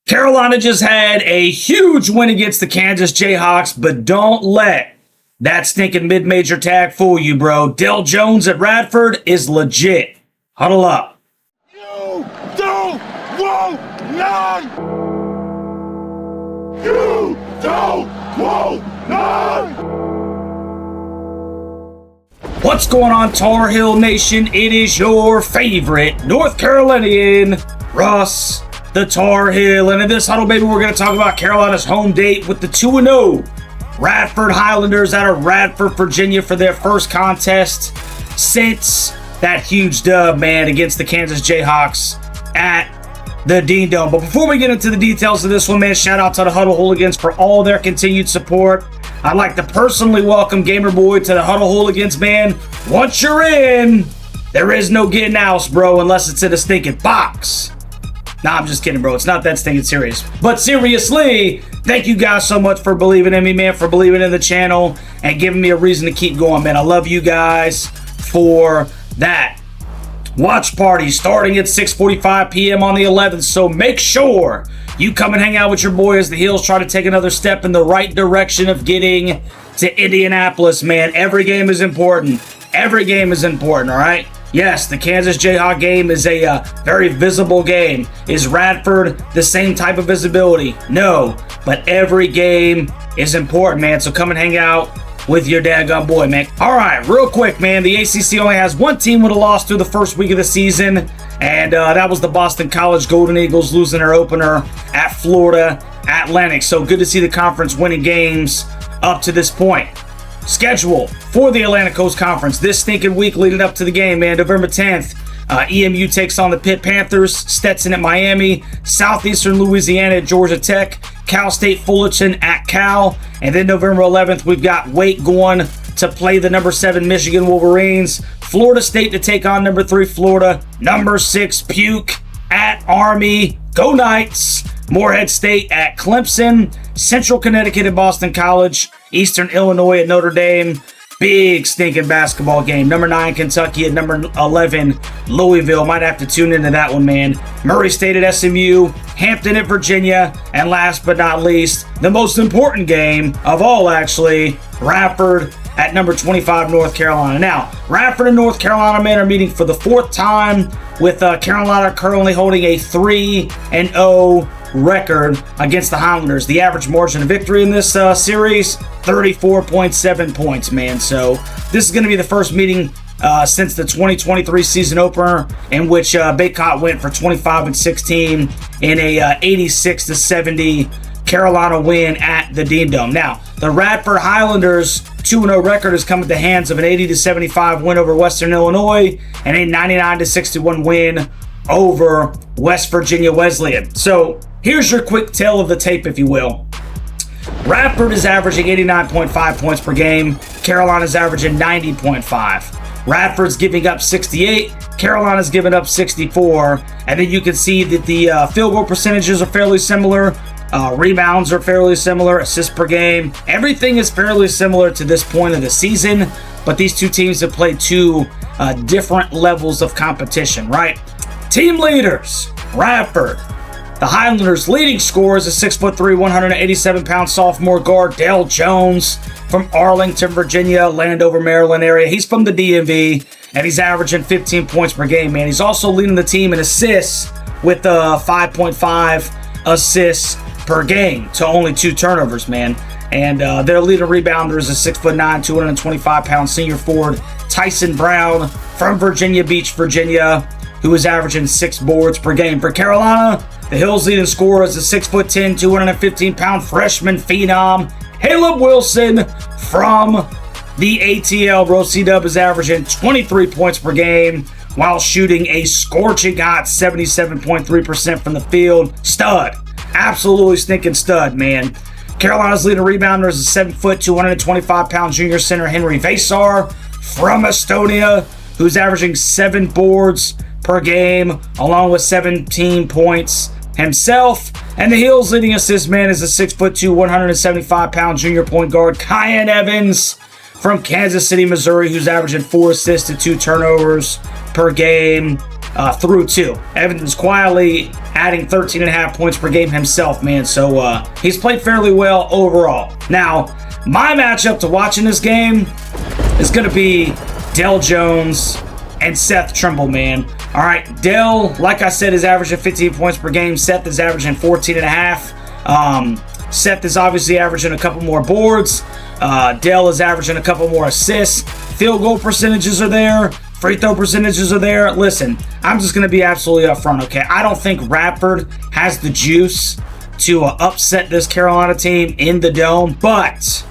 Carolina just had a huge win against the Kansas Jayhawks, but don't let that stinking mid-major tag fool you, bro. Del Jones at Radford is legit. Huddle up. You don't want none! You don't want none! What's going on, Tar Heel Nation? It is your favorite North Carolinian, Russ the Tar Heel. And in this huddle, baby, we're going to talk about Carolina's home date with the 2-0 Radford Highlanders out of Radford, Virginia for their first contest since that huge dub, man, against the Kansas Jayhawks at the Dean Dome. But before we get into the details of this one, man, shout out to the Huddle Hooligans for all their continued support. I'd like to personally welcome Gamer Boy to the Huddle Hooligans, man. Once you're in, there is no getting out, bro, unless it's in a stinking box. Nah, I'm just kidding, bro. It's not that stinking serious. But seriously, thank you guys so much for believing in me, man, for believing in the channel and giving me a reason to keep going, man. I love you guys for that. Watch party starting at 6:45 p.m. on the 11th, so make sure you come and hang out with your boy as the Heels try to take another step in the right direction of getting to Indianapolis, man. Every game is important. Every game is important, all right? Yes, the Kansas Jayhawk game is a very visible game. Is Radford the same type of visibility? No, but every game is important, man, so come and hang out with your daggone boy, man. All right, real quick, man, the ACC only has one team with a loss through the first week of the season, and that was the Boston College Golden Eagles losing their opener at Florida Atlantic. So good to see the conference winning games up to this point. Schedule for the Atlantic Coast Conference this stinking week leading up to the game, man. November 10th, EMU takes on the Pitt Panthers, Stetson at Miami, Southeastern Louisiana at Georgia Tech, Cal State Fullerton at Cal, and then November 11th, we've got Wake going to play the number 7 Michigan Wolverines, Florida State to take on number 3 Florida, number 6 Puke at Army, go Knights, Morehead State at Clemson, Central Connecticut at Boston College, Eastern Illinois at Notre Dame. Big stinking basketball game. Number 9 Kentucky at number 11 Louisville. Might have to tune into that one, man. Murray State at SMU, Hampton at Virginia, and last but not least, the most important game of all, actually, Radford at number 25 North Carolina. Now, Radford and North Carolina, man, are meeting for the 4th time, with Carolina currently holding a 3-0 record against the Highlanders. The average margin of victory in this series, 34.7 points, man. So this is going to be the first meeting since the 2023 season opener in which Baycott went for 25-16 in a 86-70 Carolina win at the Dean Dome. Now, the Radford Highlanders 2-0 record has come at the hands of an 80-75 win over Western Illinois and a 99-61 win over West Virginia Wesleyan. So here's your quick tale of the tape, if you will. Radford is averaging 89.5 points per game. Carolina's averaging 90.5. Radford's giving up 68. Carolina's giving up 64. And then you can see that the field goal percentages are fairly similar. Rebounds are fairly similar. Assists per game. Everything is fairly similar to this point of the season. But these two teams have played two different levels of competition, right? Team leaders, Radford. The Highlanders' leading scorer is a 6'3", 187-pound sophomore guard, Del Jones, from Arlington, Virginia, Landover, Maryland area. He's from the DMV, and he's averaging 15 points per game, man. He's also leading the team in assists with 5.5 assists per game to only 2 turnovers, man. And their leading rebounder is a 6'9", 225-pound senior forward, Tyson Brown, from Virginia Beach, Virginia, who is averaging 6 boards per game. For Carolina, the Hills' leading scorer is a 6'10", 215-pound freshman phenom, Caleb Wilson, from the ATL. Bro, C-Dub is averaging 23 points per game while shooting a scorching hot 77.3% from the field. Stud. Absolutely stinking stud, man. Carolina's leading rebounder is a 7', 225-pound junior center, Henry Vasar, from Estonia, who's averaging 7 boards per game, along with 17 points himself. And the Heels' leading assist man is a 6'2", 175-pound junior point guard, Kyan Evans, from Kansas City, Missouri, who's averaging 4 assists and 2 turnovers per game through 2. Evans quietly adding 13.5 points per game himself, man. So he's played fairly well overall. Now, my matchup to watch in this game is going to be Dell Jones and Seth Trimble, man. All right, Dell, like I said, is averaging 15 points per game. Seth is averaging 14.5. Seth is obviously averaging a couple more boards. Dell is averaging a couple more assists. Field goal percentages are there. Free throw percentages are there. Listen, I'm just going to be absolutely upfront, okay? I don't think Radford has the juice to upset this Carolina team in the Dome, but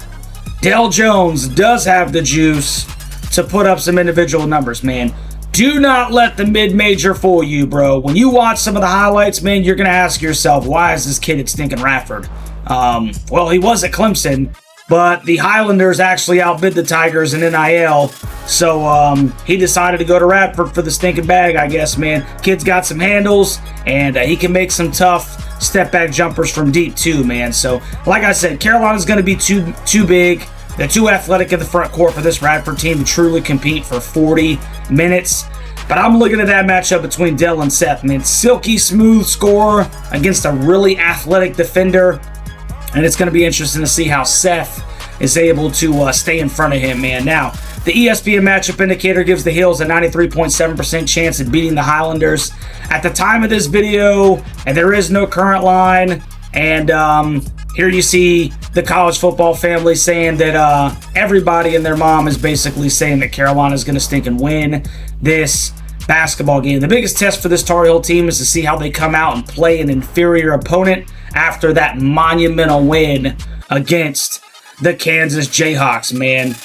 Dell Jones does have the juice to put up some individual numbers, man. Do not let the mid-major fool you, bro. When you watch some of the highlights, man, you're going to ask yourself, why is this kid at stinking Radford? Well, he was at Clemson, but the Highlanders actually outbid the Tigers in NIL, so he decided to go to Radford for the stinking bag, I guess, man. Kid's got some handles, and he can make some tough step-back jumpers from deep, too, man. So, like I said, Carolina's going to be too big. They're too athletic in the front court for this Radford team to truly compete for 40 minutes. But I'm looking at that matchup between Dell and Seth, man. Silky smooth scorer against a really athletic defender. And it's going to be interesting to see how Seth is able to stay in front of him, man. Now, the ESPN matchup indicator gives the Hills a 93.7% chance of beating the Highlanders. At the time of this video, and there is no current line, and here you see the college football family saying that everybody and their mom is basically saying that Carolina is going to stink and win this basketball game. The biggest test for this Tar Heel team is to see how they come out and play an inferior opponent after that monumental win against the Kansas Jayhawks, man.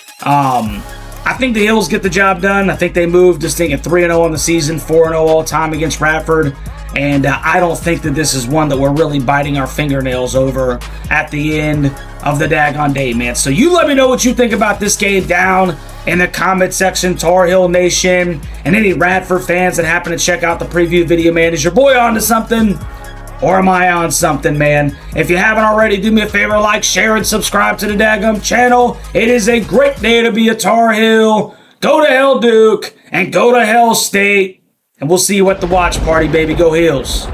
I think the Hills get the job done. I think they moved to stinking 3-0 on the season, 4-0 all time against Radford. And I don't think that this is one that we're really biting our fingernails over at the end of the daggone day, man. So you let me know what you think about this game down in the comment section, Tar Heel Nation, and any Radford fans that happen to check out the preview video, man. Is your boy on to something? Or am I on something, man? If you haven't already, do me a favor, like, share, and subscribe to the daggum channel. It is a great day to be a Tar Heel. Go to hell, Duke, and go to hell, State. And we'll see you at the watch party, baby. Go Heels.